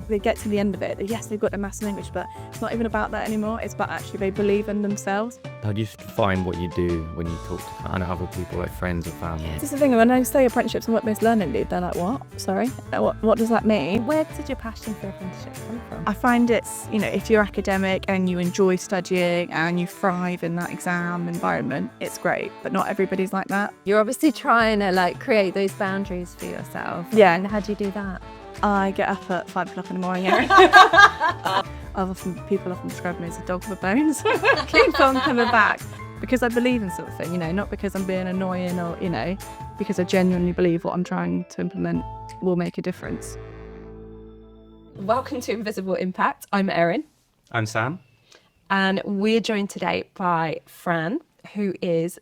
they get to the end of it, yes, they've got their maths and English, but it's not even about that anymore. It's about actually they believe in themselves. How do you find what you do when you talk to kind of other people, like friends or family? This is the thing, when I say apprenticeships and work-based learning lead, they're like, what? Sorry? What does that mean? Where did your passion for apprenticeships come from? I find it's, if you're academic and you enjoy studying and you thrive in that exam environment, it's great, but not everybody's like that. You're obviously trying to create those boundaries for yourself. Yeah. And how do you do that? I get up at 5 o'clock in the morning. People often describe me as a dog with bones. Keep on coming back. Because I believe in something, not because I'm being annoying or, because I genuinely believe what I'm trying to implement will make a difference. Welcome to Invisible Impact. I'm Erin. I'm Sam. And we're joined today by Fran, who is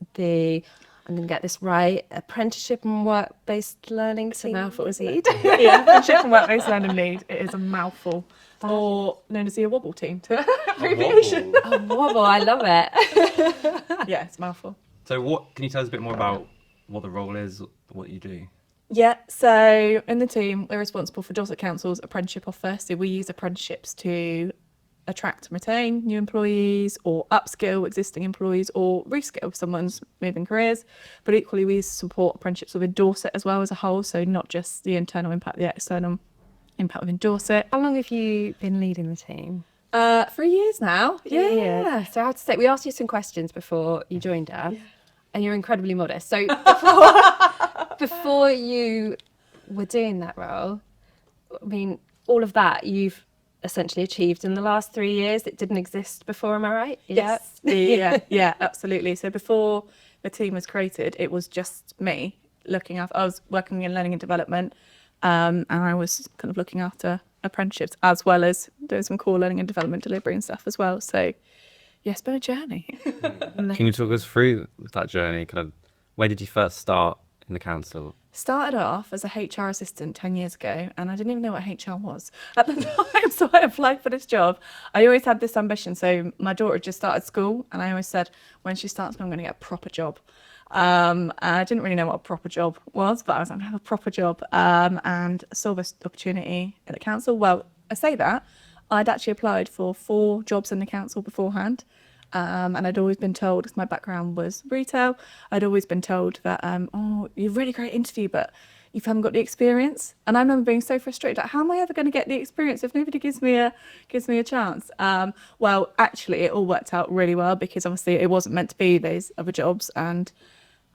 I'm going to get this right, Apprenticeship and Work-Based Learning Team. Mouthful, is it? Yeah, Apprenticeship and Work-based Learning Lead. It is a mouthful. Or known as the wobble team to abbreviation. A wobble, I love it. Yeah, it's a mouthful. So can you tell us a bit more about what the role is, what you do? Yeah, so in the team, we're responsible for Dorset Council's apprenticeship office. So we use apprenticeships to attract and retain new employees or upskill existing employees or reskill if someone's moving careers. But equally, we support apprenticeships within Dorset as well as a whole. So not just the internal impact, the external impact within Dorset. How long have you been leading the team? 3 years now. Yeah. So I have to say, we asked you some questions before you joined us, and you're incredibly modest. So before you were doing that role, I mean, all of that you've essentially achieved in the last 3 years. It didn't exist before, am I right? Yes. Yeah, absolutely. So before the team was created, it was just me I was working in learning and development, and I was kind of looking after apprenticeships as well as doing some core learning and development delivery and stuff as well. So yeah, it's been a journey. Can you talk us through that journey? Where did you first start in the council? Started off as a HR assistant 10 years ago, and I didn't even know what HR was at the time, so I applied for this job. I always had this ambition. So my daughter just started school, and I always said, when she starts school, I'm going to get a proper job. I didn't really know what a proper job was, but I was like, I'm going to have a proper job, and saw this opportunity at the council. Well, I say that, I'd actually applied for 4 jobs in the council beforehand. And I'd always been told, because my background was retail, I'd always been told that, you're a really great interview, but you haven't got the experience. And I remember being so frustrated, like, how am I ever going to get the experience if nobody gives me a chance? Well, actually, it all worked out really well, because obviously it wasn't meant to be those other jobs. And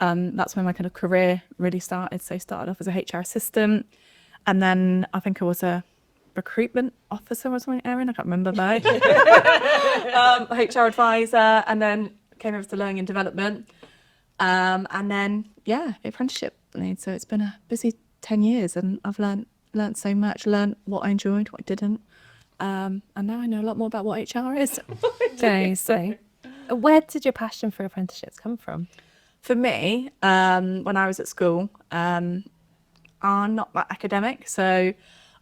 that's when my kind of career really started. So I started off as a HR assistant, and then I think I was a recruitment officer or something, Erin, I can't remember though. HR advisor, and then came over to learning and development, and then apprenticeship lead. So it's been a busy 10 years, and I've learned so much, learned what I enjoyed, what I didn't, and now I know a lot more about what HR is. Okay, so where did your passion for apprenticeships come from? For me, when I was at school, I'm not that academic, so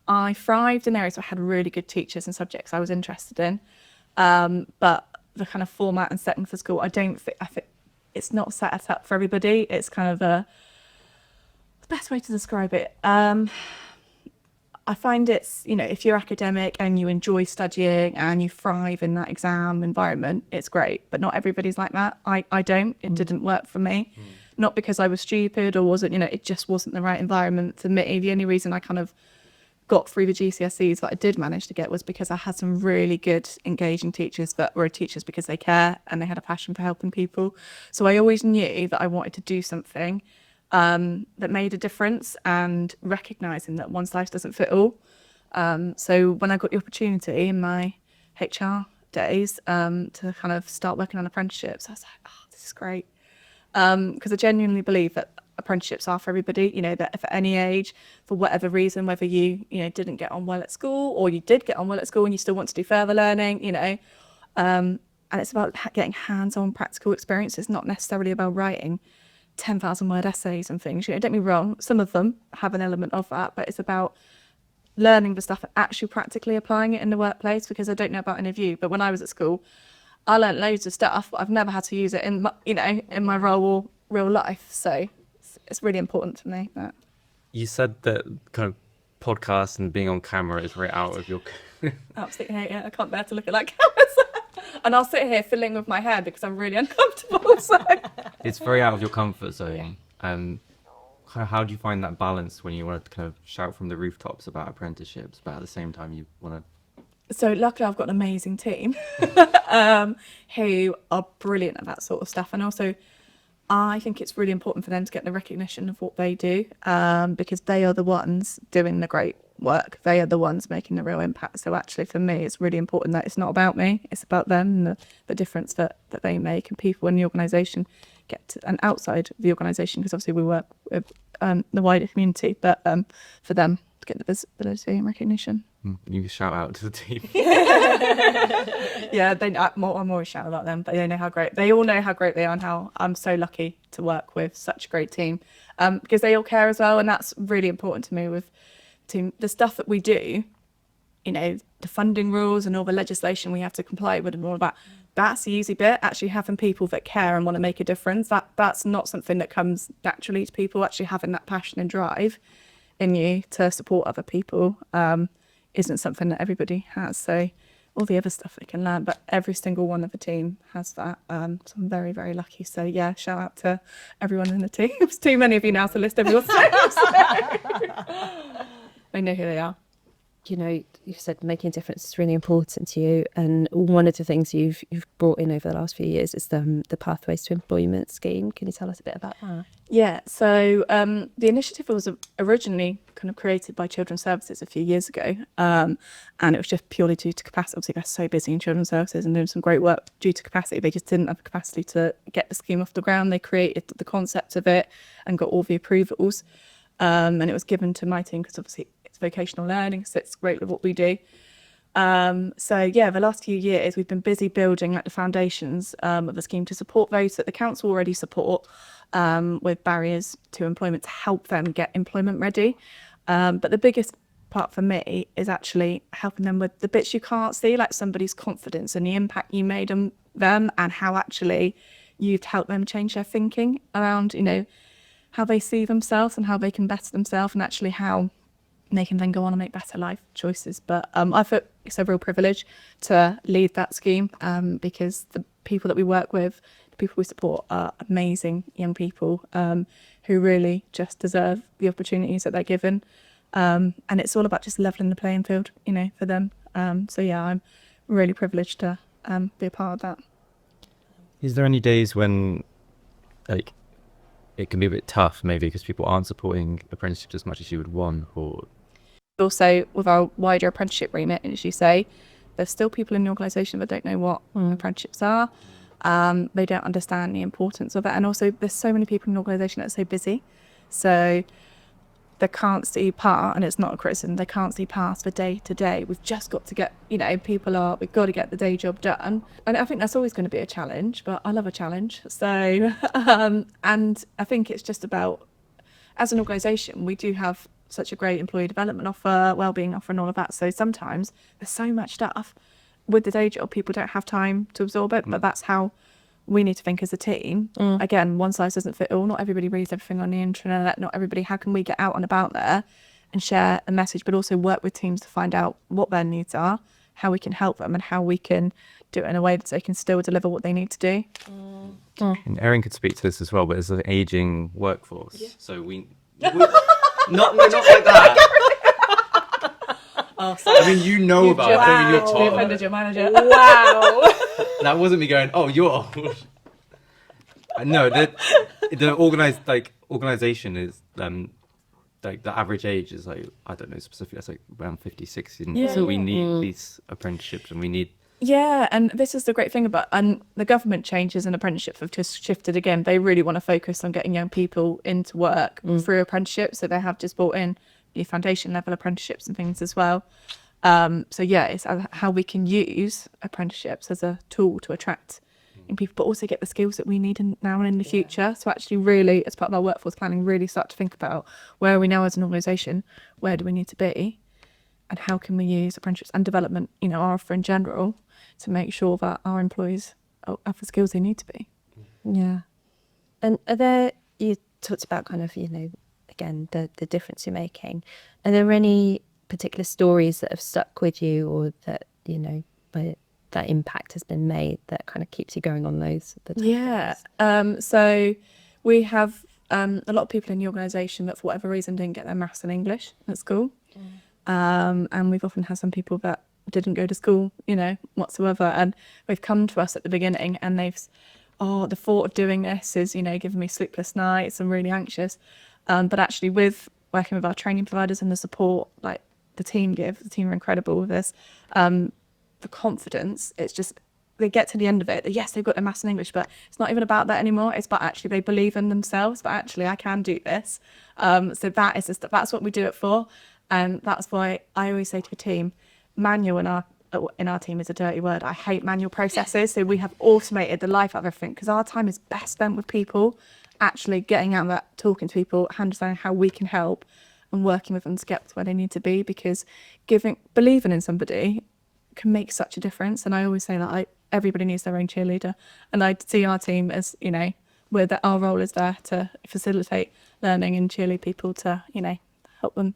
I thrived in areas where I had really good teachers and subjects I was interested in, but the kind of format and setting for school, I think it's not set up for everybody. It's kind of the best way to describe it. I find it's, if you're academic and you enjoy studying and you thrive in that exam environment, it's great, but not everybody's like that. I don't. It didn't work for me. Not because I was stupid or wasn't, it just wasn't the right environment for me. The only reason I kind of got through the GCSEs that I did manage to get was because I had some really good, engaging teachers that were teachers because they care and they had a passion for helping people. So I always knew that I wanted to do something that made a difference, and recognising that one size doesn't fit all. So when I got the opportunity in my HR days to kind of start working on apprenticeships, I was like, oh, this is great. Because I genuinely believe that apprenticeships are for everybody, that if at any age, for whatever reason, whether you didn't get on well at school or you did get on well at school and you still want to do further learning, and it's about getting hands-on practical experience. It's not necessarily about writing 10,000 word essays and things. Don't get me wrong, some of them have an element of that, but it's about learning the stuff and actually practically applying it in the workplace. Because I don't know about any of you, but when I was at school, I learned loads of stuff, but I've never had to use it in my role or real life. So it's really important to me. That You said that kind of podcast and being on camera is very out of your. Absolutely hate it. I can't bear to look at that camera. And I'll sit here fiddling with my hair because I'm really uncomfortable. So It's very out of your comfort zone. And how do you find that balance when you want to kind of shout from the rooftops about apprenticeships, but at the same time you want to? So luckily I've got an amazing team who are brilliant at that sort of stuff. And also I think it's really important for them to get the recognition of what they do, because they are the ones doing the great work. They are the ones making the real impact. So actually for me, it's really important that it's not about me, it's about them and the difference that they make, and people in the organisation get to, and outside the organisation, because obviously we work with the wider community, but for them to get the visibility and recognition. You can shout out to the team. Yeah, I'm always shouting about them, but they all know how great they are and how I'm so lucky to work with such a great team, because they all care as well, and that's really important to me with the stuff that we do. The funding rules and all the legislation we have to comply with and all of that. That's the easy bit. Actually having people that care and want to make a difference, that's not something that comes naturally to people. Actually having that passion and drive in you to support other people isn't something that everybody has. So all the other stuff they can learn, but every single one of the team has that. So I'm very, very lucky. So yeah, shout out to everyone in the team. There's too many of you now to list everyone's names. They know who they are. You said making a difference is really important to you, and one of the things you've brought in over the last few years is the Pathways to Employment scheme. Can you tell us a bit about that? Yeah, so the initiative was originally kind of created by Children's Services a few years ago, and it was just purely due to capacity. Obviously, they're so busy in Children's Services and doing some great work due to capacity. They just didn't have the capacity to get the scheme off the ground. They created the concept of it and got all the approvals, and it was given to my team because obviously it's vocational learning, so it's great with what we do. So yeah, the last few years we've been busy building the foundations of the scheme to support those that the council already support with barriers to employment, to help them get employment ready. But the biggest part for me is actually helping them with the bits you can't see, like somebody's confidence and the impact you made on them, and how actually you've helped them change their thinking around, how they see themselves and how they can better themselves, and actually how they can then go on and make better life choices. But I feel it's a real privilege to lead that scheme, because the people that we work with, the people we support, are amazing young people who really just deserve the opportunities that they're given. And it's all about just levelling the playing field, for them. So yeah, I'm really privileged to be a part of that. Is there any days when it can be a bit tough, maybe because people aren't supporting apprenticeships as much as you would want? Or also with our wider apprenticeship remit, as you say, there's still people in the organisation that don't know what apprenticeships are. They don't understand the importance of it, and also there's so many people in the organisation that are so busy, so they can't see past, and it's not a criticism, they can't see past the day to day. We've just got to get, we've got to get the day job done, and I think that's always going to be a challenge, but I love a challenge. So and I think it's just about, as an organisation, we do have such a great employee development offer, wellbeing offer and all of that, so sometimes there's so much stuff with the day job people don't have time to absorb it. But that's how we need to think as a team. Again, one size doesn't fit all. Not everybody reads everything on the internet. Not everybody. How can we get out and about there and share a message, but also work with teams to find out what their needs are, how we can help them, and how we can do it in a way that they can still deliver what they need to do. And Erin could speak to this as well, but there's an aging workforce, so we not like that. Oh, sorry. I mean, about it. I mean, you're We top. offended your manager. Wow. That wasn't me going, oh, you're old. No, the organisation is the average age is I don't know specifically, that's around 50, 60. Yeah. So we need these apprenticeships, and we need. Yeah, and this is the great thing about, and the government changes in apprenticeships have just shifted again. They really want to focus on getting young people into work through apprenticeships, so they have just brought in the foundation level apprenticeships and things as well. So yeah, it's how we can use apprenticeships as a tool to attract young people, but also get the skills that we need now and in the future. So actually really, as part of our workforce planning, really start to think about where are we now as an organisation, where do we need to be, and how can we use apprenticeships and development, our offer in general, to make sure that our employees have the skills they need to be. Yeah. And are there, you talked about kind of, again, the difference you're making. Are there any particular stories that have stuck with you, or that, you know, where that impact has been made, that kind of keeps you going on those? Yeah. So we have a lot of people in the organisation that for whatever reason didn't get their maths and English at school. And we've often had some people that didn't go to school, you know, whatsoever. And they've come to us at the beginning and the thought of doing this is, you know, giving me sleepless nights. I'm really anxious. But actually with working with our training providers and the support, like the team are incredible with this. The confidence, it's just, they get to the end of it. Yes, they've got their maths and English, but it's not even about that anymore. It's about actually they believe in themselves, but actually I can do this. So that's what we do it for. And that's why I always say to a team, manual in our team is a dirty word. I hate manual processes. So we have automated the life of everything, because our time is best spent with people, actually getting out there, talking to people, understanding how we can help and working with them to get to where they need to be, because believing in somebody can make such a difference. And I always say that everybody needs their own cheerleader, and I see our team as, you know, our role is there to facilitate learning and cheerlead people to, you know, help them.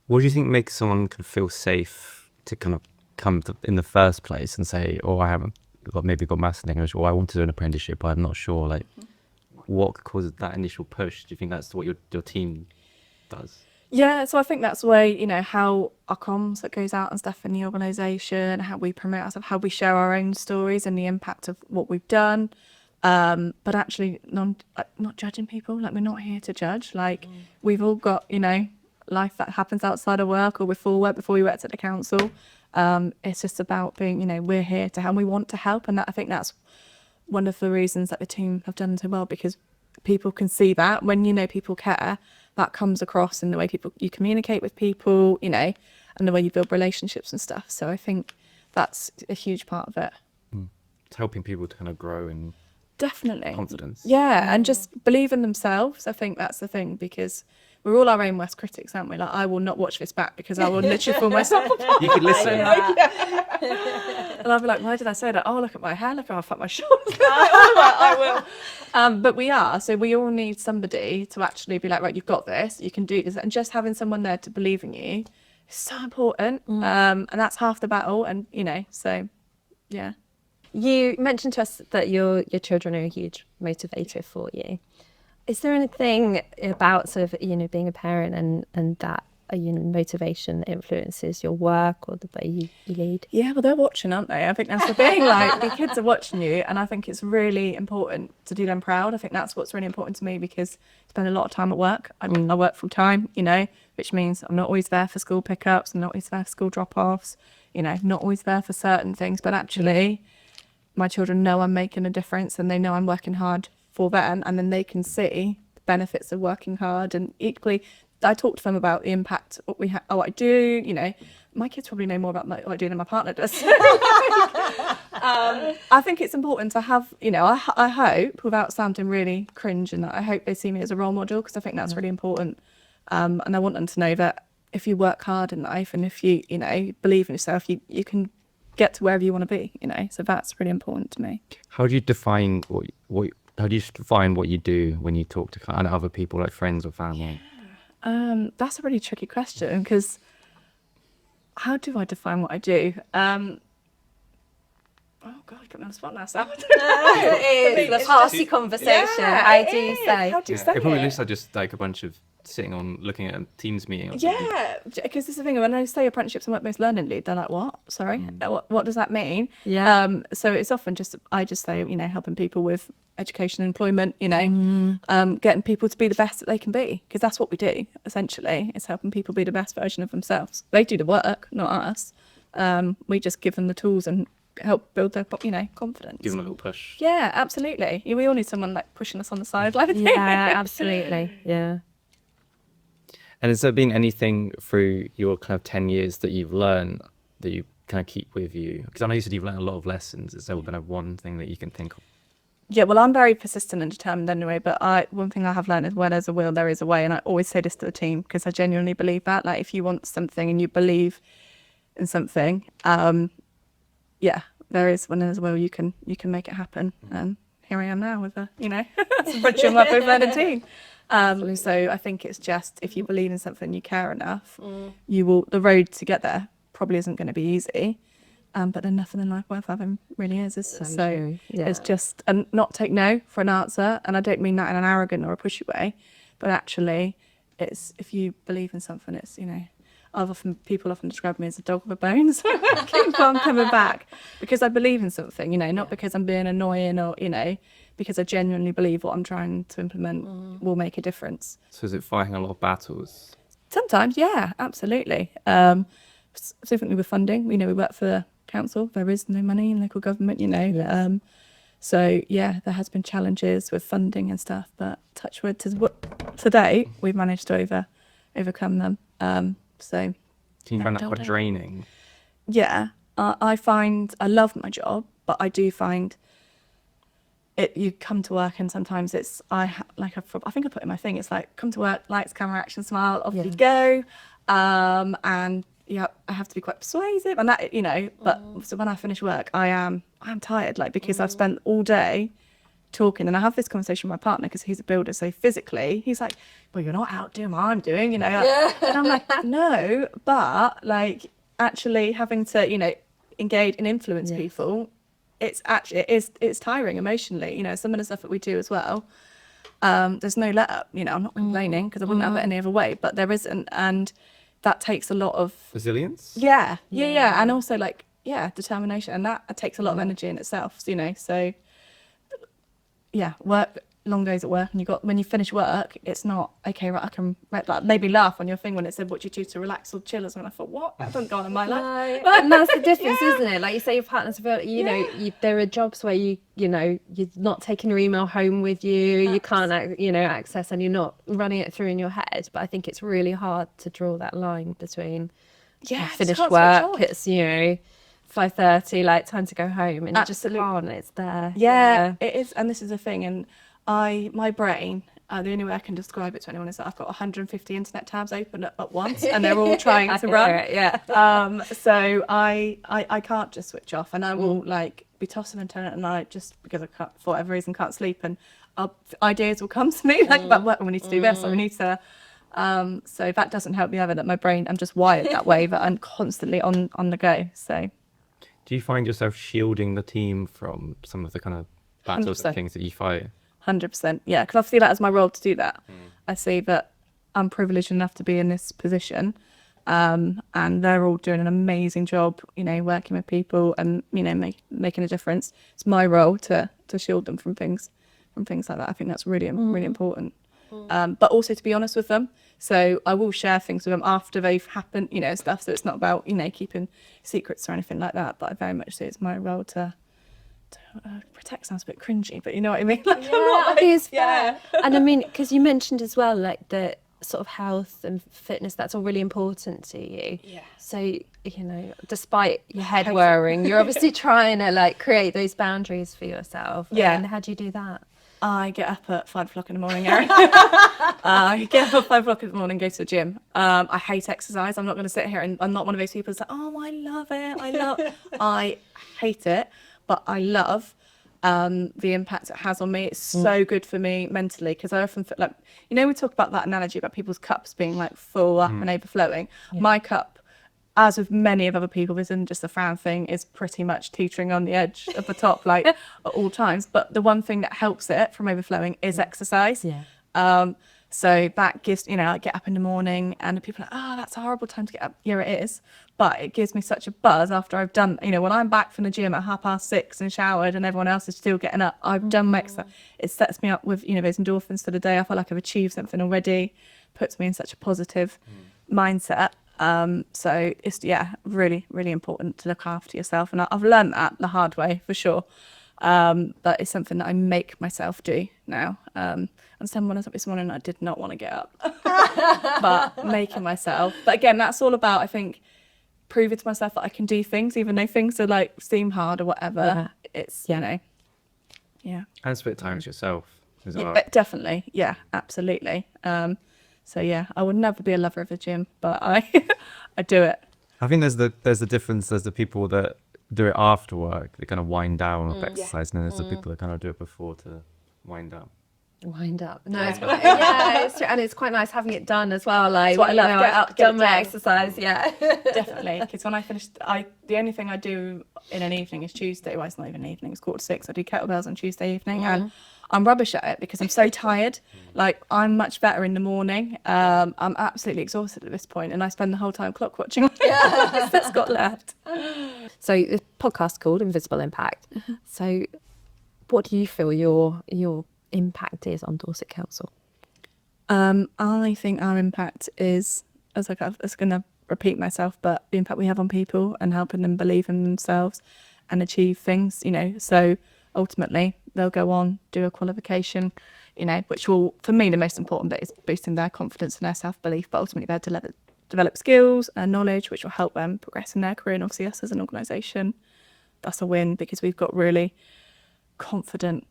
What do you think makes someone kind of feel safe to kind of come in the first place and say, oh, I haven't maybe got maths and English, or I want to do an apprenticeship, but I'm not sure, like what causes that initial push? Do you think that's what your team does? Yeah, so I think that's the way, you know, how our comms that goes out and stuff in the organisation, how we promote ourselves, how we share our own stories and the impact of what we've done. But actually not judging people. Like, we're not here to judge. Like, we've all got, you know, life that happens outside of work or before work, before we worked at the council. It's just about being, you know, we're here to help, we want to help. And I think that's one of the reasons that the team have done so well, because people can see that when, you know, people care, that comes across in the way you communicate with people, you know, and the way you build relationships and stuff. So I think that's a huge part of it. It's helping people to kind of grow in definitely confidence. Yeah, and just believe in themselves. I think that's the thing, because we're all our own worst critics, aren't we? Like, I will not watch this back because I will literally feel myself apart. You could listen. And I'll be like, why did I say that? Oh, look at my hair, look how I fat my shoulders. I will. But we are. So we all need somebody to actually be like, right, you've got this, you can do this. And just having someone there to believe in you is so important. And that's half the battle. And, you know, so, yeah. You mentioned to us that your children are a huge motivator for you. Is there anything about sort of, you know, being a parent and that, you know, motivation that influences your work or the way you lead? Yeah, well, they're watching, aren't they? I think that's the thing. Like, the kids are watching you, and I think it's really important to do them proud. I think that's what's really important to me, because I spend a lot of time at work. I mean, I work full time, you know, which means I'm not always there for school pickups, I'm not always there for school drop-offs, you know, not always there for certain things. But actually, my children know I'm making a difference, and they know I'm working hard for them, and then they can see the benefits of working hard. And equally, I talk to them about the impact what I do. You know, my kids probably know more about what I do than my partner does. I think it's important to have, you know, I hope, without sounding really cringe, and that I hope they see me as a role model, because I think that's really important. And I want them to know that if you work hard in life, and if you know, believe in yourself, you can get to wherever you want to be, you know. So that's really important to me. How do you define how do you define what you do when you talk to kind of other people, like friends or family? That's a really tricky question, because how do I define what I do? Oh God, I put me on the spot now, Sam. It is a party conversation. Yeah, I do say. How do you say It probably it? looks like just like a bunch of looking at a Teams meeting. Or something. Yeah, because this is the thing, when I say apprenticeships and work-based learning lead, they're like, what? Sorry, what does that mean? Yeah. So it's often I just say, you know, helping people with education and employment, you know, getting people to be the best that they can be, because that's what we do, essentially. It's helping people be the best version of themselves. They do the work, not us. We just give them the tools and help build their, you know, confidence. Give them a little push. Yeah, absolutely. We all need someone like pushing us on the sideline. Yeah, absolutely. Yeah. And has there been anything through your kind of 10 years that you've learned that you kind of keep with you? Because I know you said you've learned a lot of lessons. Is there been one thing that you can think of? Yeah, well, I'm very persistent and determined anyway, but one thing I have learned is where there's a will, there is a way. And I always say this to the team, because I genuinely believe that. Like, if you want something and you believe in something, yeah, when there's a will, you can make it happen. And here I am now with a, you know, some friendship and work with learning team. So I think it's just, if you believe in something, you care enough, the road to get there probably isn't going to be easy. But then nothing in life worth having really is. So true. Yeah. it's just, and not take no for an answer. And I don't mean that in an arrogant or a pushy way, but actually it's, if you believe in something, it's, people often describe me as a dog with a bone. So I keep on coming back because I believe in something, not because I'm being annoying or, because I genuinely believe what I'm trying to implement will make a difference. So is it fighting a lot of battles? Sometimes, yeah, absolutely. Specifically with funding, we work for the council. There is no money in local government, Yes. So yeah, there has been challenges with funding and stuff, but touch wood, to date, we've managed to overcome them. So Do you find that quite draining? yeah, I find I love my job, but I do find it. You come to work and sometimes it's I think I put in my thing. It's like come to work, lights, camera, action, smile, off you go, and yeah, I have to be quite persuasive and that But so when I finish work, I'm tired, because I've spent all day talking, and I have this conversation with my partner because he's a builder, so physically he's like, well, you're not out doing what I'm doing, and I'm like, no, but actually having to engage and influence people, it's tiring emotionally. Some of the stuff that we do as well, there's no let up. I'm not complaining because I wouldn't have it any other way, but there isn't, and that takes a lot of Resilience? Yeah, and also determination, and that takes a lot of energy in itself. So yeah, work, long days at work, and when you finish work, it's not okay, right, I can maybe laugh on your thing when it said what you do to relax or chill or something. I thought, what? That doesn't go on in my life. And that's the difference, isn't it? Like you say, your partner's there are jobs where you're not taking your email home with you, you can't access, and you're not running it through in your head. But I think it's really hard to draw that line between finished work, it's 5:30, time to go home, and Absolutely. you just can't. It's there. Yeah, it is, and this is the thing, and my brain, the only way I can describe it to anyone is that I've got 150 internet tabs open at once, and they're all trying to run. So I can't just switch off, and I will be tossing and turning at night just because I can't, for whatever reason, can't sleep, and ideas will come to me about what we need to do this, or we need to. So that doesn't help me either. That my brain, I'm just wired that way, that I'm constantly on the go. So. Do you find yourself shielding the team from some of the kind of battles and 100%. things that you fight? 100%, yeah, because I see that as my role to do that. I see that I'm privileged enough to be in this position, and they're all doing an amazing job, working with people and making a difference. It's my role to shield them from things like that. I think that's really important. But also to be honest with them. So I will share things with them after they've happened, stuff. So it's not about keeping secrets or anything like that. But I very much say it's my role to protect. Sounds a bit cringy, but you know what I mean. I think it's fair. And I mean, because you mentioned as well, the sort of health and fitness, that's all really important to you. Yeah. So despite your head whirring, you're obviously trying to create those boundaries for yourself. Yeah. And how do you do that? I get up at 5 o'clock in the morning, Erin. I get up at 5 o'clock in the morning, go to the gym. I hate exercise. I'm not going to sit here and I'm not one of those people that's like, oh, I love it. I hate it, but I love the impact it has on me. It's so good for me mentally, because I often feel we talk about that analogy about people's cups being full up and overflowing. Yeah. My cup, as with many of other people, isn't just a Fran thing, is pretty much teetering on the edge of the top at all times. But the one thing that helps it from overflowing is exercise. Yeah. So that gives, I get up in the morning and people are like, oh, that's a horrible time to get up. Yeah, it is. But it gives me such a buzz after I've done, when I'm back from the gym at 6:30 and showered and everyone else is still getting up, I've done my exercise. It sets me up with, those endorphins for the day. I feel like I've achieved something already, puts me in such a positive mindset. So it's really, really important to look after yourself, and I've learned that the hard way for sure. But it's something that I make myself do now. And someone was up this morning, I did not want to get up, but making myself. But again, that's all about, I think, proving to myself that I can do things, even though things are seem hard or whatever. Yeah. It's yeah. And split time with yourself as well. Definitely, yeah, absolutely. So yeah, I would never be a lover of the gym, but I do it. I think there's the difference. There's the people that do it after work, they kind of wind down with exercise, and then there's the people that kind of do it before to wind down. wind up. No, it's quite, yeah, it's true. And it's quite nice having it done as well. Like, what I love, you know, get up, get done it my done. exercise, yeah. Definitely, because when I finished, the only thing I do in an evening is Tuesday. Well, it's not even an evening; it's 5:45. I do kettlebells on Tuesday evening, and I'm rubbish at it because I'm so tired. Like, I'm much better in the morning. I'm absolutely exhausted at this point, and I spend the whole time clock watching that's got left. So the podcast called Invisible Impact. So what do you feel your impact is on Dorset Council? I think our impact is, as I was going to repeat myself, but the impact we have on people and helping them believe in themselves and achieve things, you know. So ultimately, they'll go on, do a qualification, you know, which will, for me, the most important bit is boosting their confidence and their self-belief, but ultimately they'll develop skills and knowledge which will help them progress in their career. And obviously us as an organisation, that's a win because we've got really confident,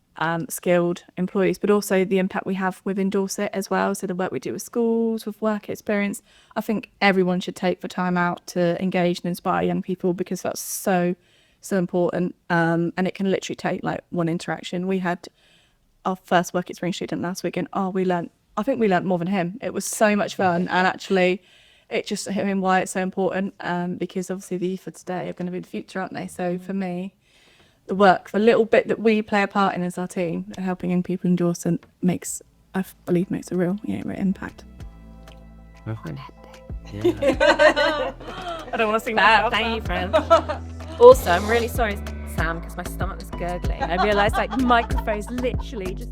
skilled employees, but also the impact we have within Dorset as well. So the work we do with schools, with work experience, I think everyone should take the time out to engage and inspire young people because that's so important. And it can literally take like one interaction. We had our first work experience student last week and I think we learnt more than him. It was so much fun, and actually it just hit him why it's so important, because obviously the youth of today are going to be the future, aren't they? So for me, the little bit that we play a part in as our team, helping young people in Dorset makes a real, real impact. Perfect. Yeah. I don't want to sing Fab, that. thank you, Fran. Also, I'm really sorry, Sam, because my stomach was gurgling. I realised like the microphone's literally just